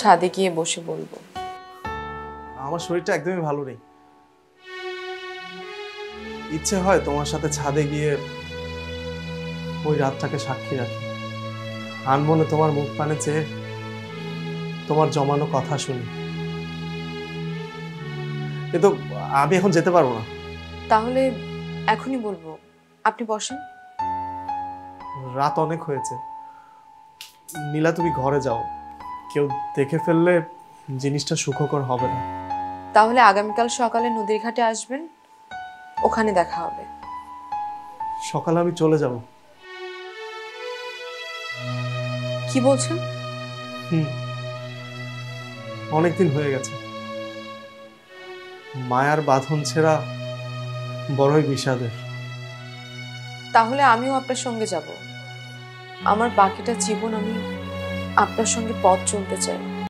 ছাদে গিয়ে বসে বলবো। আমার শরীরটা একদমই ভালো নেই। ইচ্ছে হয় তোমার সাথে ছাদে গিয়ে ওই রাতটাকে সাক্ষী রাখি, আনমনে তোমার মুখ পানে চেয়ে তোমার জমানো কথা শুনি। কিন্তু আমি এখন যেতে পারবো না। তাহলে এখনই বলবো, আপনি বসেন। রাত অনেক হয়েছে। নীলা, তুমি ঘরে যাও, কেউ দেখে ফেললে জিনিসটা সুখকর হবে না। তাহলে আগামীকাল সকালে নদীর ঘাটে আসবেন, ওখানে দেখা হবে। সকালে আমি চলে যাব। কি বলছেন? হুম, অনেকদিন হয়ে গেছে। মায়ার বাঁধন ছেঁড়া বড়ই বিষাদের। তাহলে আমিও আপনার সঙ্গে যাব। আমার বাকিটা জীবন আমি আপনার সঙ্গে পথ চলতে চাই।